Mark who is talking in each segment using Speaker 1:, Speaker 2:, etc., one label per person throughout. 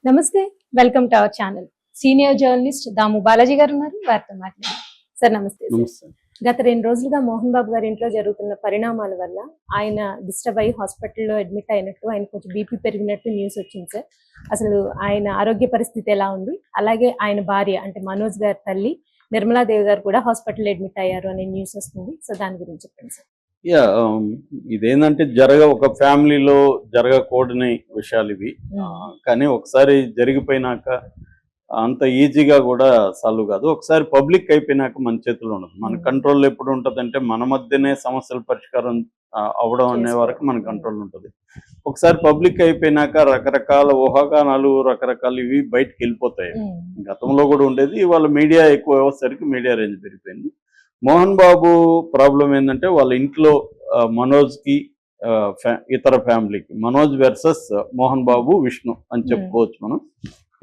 Speaker 1: నమస్తే, welcome to our channel. Senior journalist Damu Balaji గారు ఉన్నారు, వారితో మాట్లాడారు. సార్ నమస్తే. గత 2 రోజులుగా మోహన్ బాబు గారి ఇంట్లో జరుగుతున్న పరిణామాల వల్ల ఆయన డిస్టర్బ్ అయ్యి హాస్పిటల్లో అడ్మిట్ అయినట్టు, ఆయన కొంచెం బీపీ పెరిగినట్టు న్యూస్ వచ్చింది సార్. అసలు ఆయన ఆరోగ్య పరిస్థితి ఎలా ఉంది? అలాగే ఆయన భార్య అంటే మనోజ్ గారి తల్లి నిర్మలాదేవి గారు కూడా హాస్పిటల్ అడ్మిట్ అయ్యారు అనే న్యూస్ వస్తుంది. సో దాని గురించి చెప్పండి సార్.
Speaker 2: ఇదేంటంటే ఒక ఫ్యామిలీలో జరగకూడని విషయాలు ఇవి. కానీ ఒకసారి జరిగిపోయినాక అంత ఈజీగా కూడా సాల్వ్ కాదు. ఒకసారి పబ్లిక్ అయిపోయినాక మన చేతిలో ఉండదు. మన కంట్రోల్ ఎప్పుడు ఉంటుంది అంటే మన మధ్యనే సమస్యల పరిష్కారం అవడం అనే వరకు మన కంట్రోల్ ఉంటుంది. ఒకసారి పబ్లిక్ అయిపోయినాక రకరకాల ఊహాగానాలు రకరకాల ఇవి బయటకు వెళ్ళిపోతాయి. గతంలో కూడా ఉండేది, ఇవాళ మీడియా ఎక్కువ అయ్యేసరికి మీడియా రేంజ్ పెరిగిపోయింది. మోహన్ బాబు ప్రాబ్లం ఏంటంటే వాళ్ళ ఇంట్లో మనోజ్కి ఇతర ఫ్యామిలీకి, మనోజ్ వర్సెస్ మోహన్ బాబు విష్ణు అని చెప్పుకోవచ్చు మనం.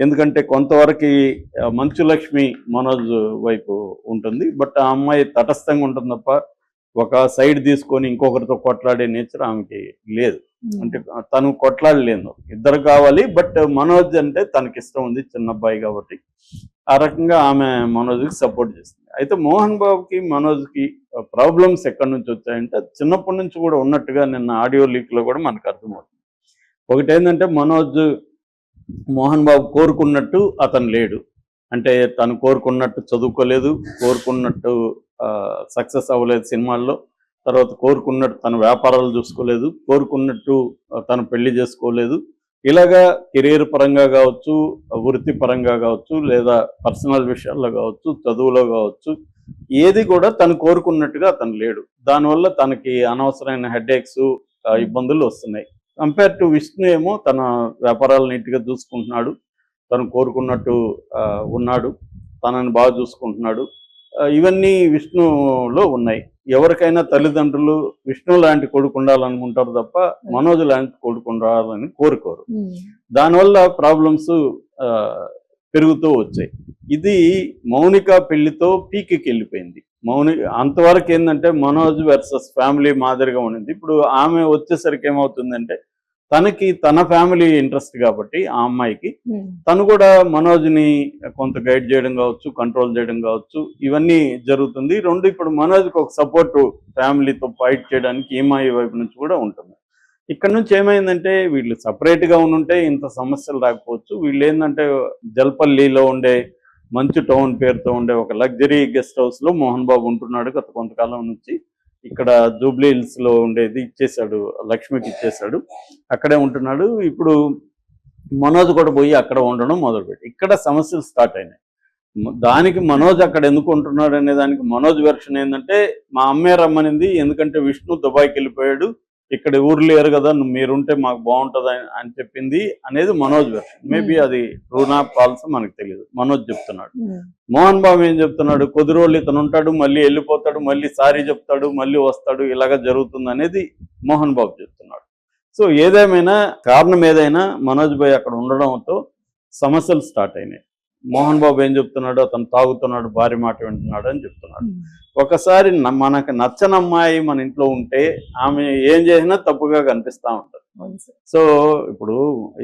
Speaker 2: ఎందుకంటే కొంతవరకు మంచు లక్ష్మి మనోజ్ వైపు ఉంటుంది, బట్ ఆ అమ్మాయి తటస్థంగా ఉంటుంది తప్ప ఒక సైడ్ తీసుకొని ఇంకొకరితో కొట్లాడే నేచర్ ఆమెకి లేదు. అంటే తను కొట్లాడలేదు, ఇద్దరు కావాలి. బట్ మనోజ్ అంటే తనకి ఇష్టం ఉంది, చిన్న అబ్బాయి కాబట్టి ఆ రకంగా ఆమె మనోజ్కి సపోర్ట్ చేస్తుంది. అయితే మోహన్ బాబుకి మనోజ్కి ప్రాబ్లమ్స్ ఎక్కడి నుంచి వచ్చాయంటే చిన్నప్పటి నుంచి కూడా ఉన్నట్టుగా నిన్న ఆడియో లీక్లో కూడా మనకు అర్థమవుతుంది. ఒకటి ఏంటంటే మోహన్ బాబు కోరుకున్నట్టు అతను లేడు. అంటే తను కోరుకున్నట్టు చదువుకోలేదు, కోరుకున్నట్టు సక్సెస్ అవ్వలేదు సినిమాల్లో, తర్వాత కోరుకున్నట్టు తన వ్యాపారాలు చూసుకోలేదు, కోరుకున్నట్టు తను పెళ్లి చేసుకోలేదు. ఇలాగా కెరీర్ పరంగా కావచ్చు, వృత్తి పరంగా కావచ్చు, లేదా పర్సనల్ విషయాల్లో కావచ్చు, చదువులో కావచ్చు, ఏది కూడా తను కోరుకున్నట్టుగా అతను లేడు. దానివల్ల తనకి అనవసరమైన హెడేక్స్ ఇబ్బందులు వస్తున్నాయి. కంపేర్ టు విష్ణు ఏమో తన వ్యాపారాలు నీట్గా చూసుకుంటున్నాడు, తను కోరుకున్నట్టు ఉన్నాడు, తనని బాగా చూసుకుంటున్నాడు. ఇవన్నీ విష్ణులో ఉన్నాయి. ఎవరికైనా తల్లిదండ్రులు విష్ణు లాంటి కొడుకు ఉండాలనుకుంటారు తప్ప మనోజ్ లాంటి కొడుకు ఉండాలని కోరుకోరు. దానివల్ల ప్రాబ్లమ్స్ పెరుగుతూ వచ్చాయి. ఇది మౌనిక పెళ్లితో పీక్కి వెళ్ళిపోయింది. అంతవరకు ఏంటంటే మనోజ్ వర్సెస్ ఫ్యామిలీ మాదిరిగా ఉండింది. ఇప్పుడు ఆమె వచ్చేసరికి ఏమవుతుందంటే తనకి తన ఫ్యామిలీ ఇంట్రెస్ట్ కాబట్టి ఆ అమ్మాయికి తను కూడా మనోజ్ని కొంత గైడ్ చేయడం కావచ్చు, కంట్రోల్ చేయడం కావచ్చు, ఇవన్నీ జరుగుతుంది. ఇప్పుడు మనోజ్కి ఒక సపోర్ట్ ఫ్యామిలీతో ఫైట్ చేయడానికి ఈమాయి వైపు నుంచి కూడా ఉంటుంది. ఇక్కడ నుంచి ఏమైందంటే వీళ్ళు సపరేట్గా ఉంటే ఇంత సమస్యలు రాకపోవచ్చు. వీళ్ళు ఏంటంటే జల్పల్లిలో ఉండే మంచు టౌన్ పేరుతో ఉండే ఒక లగ్జరీ గెస్ట్ హౌస్లో మోహన్ బాబు ఉంటున్నాడు గత కొంతకాలం నుంచి. ఇక్కడ జూబ్లీ హిల్స్లో ఉండేది ఇచ్చేశాడు, లక్ష్మికి ఇచ్చేశాడు, అక్కడే ఉంటున్నాడు. ఇప్పుడు మనోజ్ కూడా పోయి అక్కడ ఉండడం మొదలుపెట్టి ఇక్కడ సమస్యలు స్టార్ట్ అయినాయి. దానికి మనోజ్ అక్కడ ఎందుకు ఉంటున్నాడు అనే దానికి మనోజ్ వెర్షన్ ఏంటంటే మా అమ్మే రమ్మనింది, ఎందుకంటే విష్ణు దుబాయ్కి వెళ్ళిపోయాడు, ఇక్కడ ఊరు లేరు కదా, మీరుంటే మాకు బాగుంటుంది అని చెప్పింది అనేది మనోజ్ వెర్షన్. మేబీ అది ట్రూనా ఫాల్స్ మనకు తెలియదు. మనోజ్ చెప్తున్నాడు. మోహన్ బాబు ఏం చెప్తున్నాడు, కొద్ది రోజులు ఇతను ఉంటాడు, మళ్ళీ వెళ్ళిపోతాడు, మళ్ళీ సారీ చెప్తాడు, మళ్ళీ వస్తాడు, ఇలాగ జరుగుతుంది అనేది మోహన్ బాబు చెప్తున్నాడు. సో ఏదేమైనా కారణం ఏదైనా మనోజ్ భాయ్ అక్కడ ఉండడంతో సమస్యలు స్టార్ట్ అయినాయి. మోహన్ బాబు ఏం చెప్తున్నాడు, అతను తాగుతున్నాడు, భార్య మాట వింటున్నాడు అని చెప్తున్నాడు. ఒకసారి మనకు నచ్చని అమ్మాయి మన ఇంట్లో ఉంటే ఆమె ఏం చేసినా తప్పుగా కనిపిస్తూ ఉంటుంది. సో ఇప్పుడు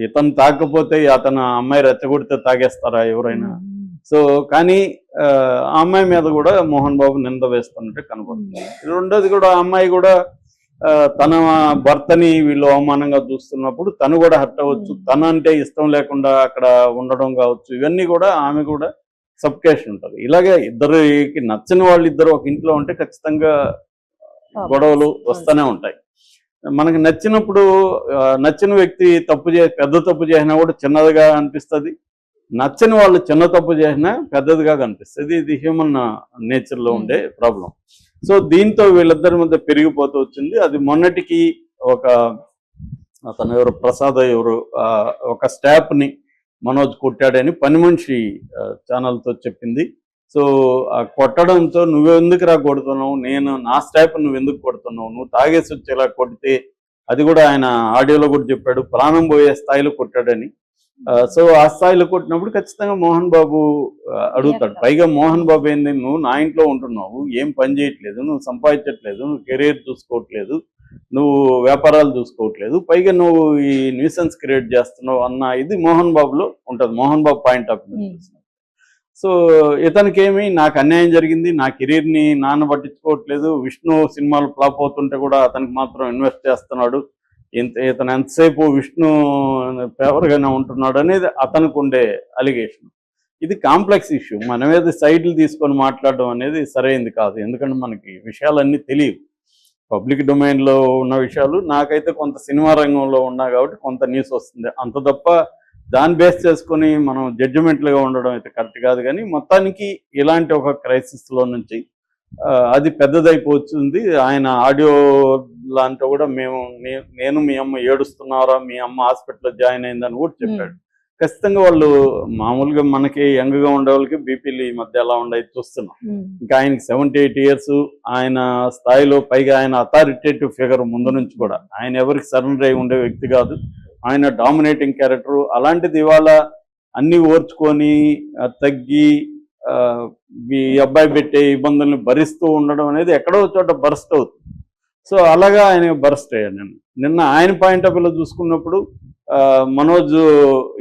Speaker 2: ఇతను తాగకపోతే అతను అమ్మాయి రెచ్చగొడితే తాగేస్తారా ఎవరైనా? సో కానీ ఆ అమ్మాయి మీద కూడా మోహన్ బాబు నింద వేస్తున్నట్టు కనబడుతుంది. రెండోది కూడా ఆ అమ్మాయి కూడా తన భర్తని వీళ్ళు అవమానంగా చూస్తున్నప్పుడు తను కూడా హర్ట్ అవ్వచ్చు, తన అంటే ఇష్టం లేకుండా అక్కడ ఉండడం కావచ్చు, ఇవన్నీ కూడా ఆమె కూడా సబ్కేషన్ ఉంటుంది. ఇలాగే ఇద్దరికి నచ్చని వాళ్ళు ఇద్దరు ఒక ఇంట్లో ఉంటే ఖచ్చితంగా గొడవలు వస్తూనే ఉంటాయి. మనకి నచ్చినప్పుడు నచ్చిన వ్యక్తి పెద్ద తప్పు చేసినా కూడా చిన్నదిగా అనిపిస్తుంది, నచ్చని వాళ్ళు చిన్న తప్పు చేసినా పెద్దదిగా కనిపిస్తుంది. ఇది హ్యూమన్ నేచర్లో ఉండే ప్రాబ్లం. సో దీంతో వీళ్ళిద్దరి మధ్య పెరిగిపోతూ వచ్చింది. అది మొన్నటికి అతను ఎవరు ప్రసాద్ ఒక స్టాఫ్ని మనోజ్ కొట్టాడని పని మనిషి ఛానల్తో చెప్పింది. సో ఆ కొట్టడంతో నువ్వెందుకు కొడుతున్నావు, నా స్టాఫ్ నువ్వెందుకు కొడుతున్నావు, నువ్వు తాగేసి వచ్చేలా కొడితే, అది కూడా ఆయన ఆడియోలో కూడా చెప్పాడు, ప్రాణం పోయే స్థాయిలో కొట్టాడని. సో ఆ స్థాయిలో కొట్టినప్పుడు ఖచ్చితంగా మోహన్ బాబు అడుగుతాడు. పైగా మోహన్ బాబు ఏంది, నువ్వు నా ఇంట్లో ఉంటున్నావు, ఏం పని చేయట్లేదు, నువ్వు సంపాదించట్లేదు, నువ్వు కెరీర్ చూసుకోవట్లేదు, నువ్వు వ్యాపారాలు చూసుకోవట్లేదు, పైగా నువ్వు ఈ న్యూసెన్స్ క్రియేట్ చేస్తున్నావు అన్న ఇది మోహన్ బాబులో ఉంటుంది, Mohan Babu point of view. So ఇతనికి ఏమి, నాకు అన్యాయం జరిగింది, నా కెరీర్ని నాన్న పట్టించుకోవట్లేదు, విష్ణు సినిమాలు ఫ్లాప్ అవుతుంటే కూడా అతనికి మాత్రం ఇన్వెస్ట్ చేస్తున్నాడు, ఇతను ఎంతసేపు విష్ణు ఫేవర్గానే ఉంటున్నాడు అనేది అతనికి ఉండే అలిగేషన్. ఇది కాంప్లెక్స్ ఇష్యూ. మనం ఏది సైడ్లు తీసుకొని మాట్లాడడం అనేది సరైనది కాదు, ఎందుకంటే మనకి విషయాలన్నీ తెలియవు. పబ్లిక్ డొమైన్లో ఉన్న విషయాలు, నాకైతే కొంత సినిమా రంగంలో ఉన్నా కాబట్టి కొంత న్యూస్ వస్తుంది, అంత తప్ప దాన్ని బేస్ చేసుకొని మనం జడ్జిమెంట్లుగా ఉండడం అయితే కరెక్ట్ కాదు. కానీ మొత్తానికి ఇలాంటి ఒక క్రైసిస్లో నుంచి అది పెద్దదైపోతుంది. ఆయన ఆడియో లాంటి కూడా నేను మీ అమ్మ ఏడుస్తున్నారా, మీ అమ్మ హాస్పిటల్లో జాయిన్ అయిందని కూడా చెప్పాడు. ఖచ్చితంగా వాళ్ళు మామూలుగా మనకి యంగ్గా ఉండే వాళ్ళకి బీపీలు ఈ మధ్య ఎలా ఉండేది చూస్తున్నాం. ఇంకా ఆయనకి 78 years, ఆయన స్థాయిలో, పైగా ఆయన అథారిటేటివ్ ఫిగర్ ముందు నుంచి కూడా, ఆయన ఎవరికి సరెండర్ అయి ఉండే వ్యక్తి కాదు, ఆయన డామినేటింగ్ క్యారెక్టర్. అలాంటిది ఇవాళ అన్ని ఓర్చుకొని తగ్గి ఈ అబ్బాయి పెట్టే ఇబ్బందుల్ని భరిస్తూ ఉండడం అనేది ఎక్కడో చోట బర్స్ట్ అవుతుంది. సో అలాగా ఆయన బర్స్ట్ అయ్యాను. నిన్న ఆయన పాయింట్ ఆఫ్ వ్యూలో చూసుకున్నప్పుడు మనోజ్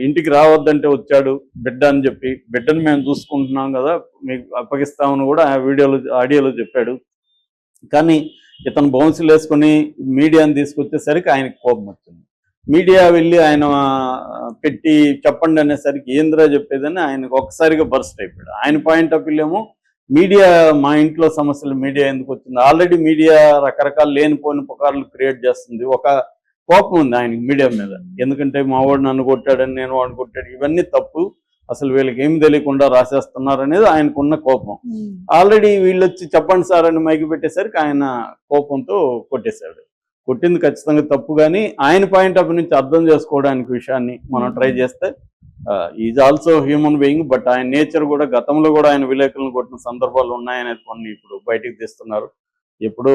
Speaker 2: ఇంటికి రావద్దంటే వచ్చాడు బిడ్డ అని చెప్పి, బిడ్డను మేము చూసుకుంటున్నాం కదా మీకు అప్పగిస్తామని కూడా ఆడియోలో చెప్పాడు. కానీ ఇతను బౌన్సులు వేసుకొని మీడియాని తీసుకొచ్చేసరికి ఆయనకు కోపం వచ్చింది. మీడియా వెళ్ళి ఆయన పెట్టి చెప్పండి అనేసరికి ఏంద్రా చెప్పేదని ఆయనకు ఒక్కసారిగా బర్స్ట్ అయిపోయాడు. ఆయన పాయింట్ ఆఫ్ వ్యూ ఏమో మీడియా, మా ఇంట్లో సమస్యలు మీడియా ఎందుకు వచ్చింది, ఆల్రెడీ మీడియా రకరకాల లేనిపోయిన పుకార్లు క్రియేట్ చేస్తుంది, ఒక కోపం ఉంది ఆయనకి మీడియా మీద. ఎందుకంటే మా వాడు నన్ను కొట్టాడని, నేను వాడిని కొట్టాడు, ఇవన్నీ తప్పు, అసలు వీళ్ళకి ఏమి తెలియకుండా రాసేస్తున్నారు అనేది ఆయనకున్న కోపం. ఆల్రెడీ వీళ్ళు వచ్చి చెప్పండి సార్ అని మైకి పెట్టేసరికి ఆయన కోపంతో కొట్టేశాడు. కొట్టింది ఖచ్చితంగా తప్పు, కానీ ఆయన పాయింట్ ఆఫ్ నుంచి అర్థం చేసుకోవడానికి విషయాన్ని మనం ట్రై చేస్తే is also human being. But ఆయన నేచర్ కూడా, గతంలో కూడా ఆయన విలేకరులను కొట్టిన సందర్భాలు ఉన్నాయనేది కొన్ని ఇప్పుడు బయటికి తీస్తున్నారు. ఎప్పుడు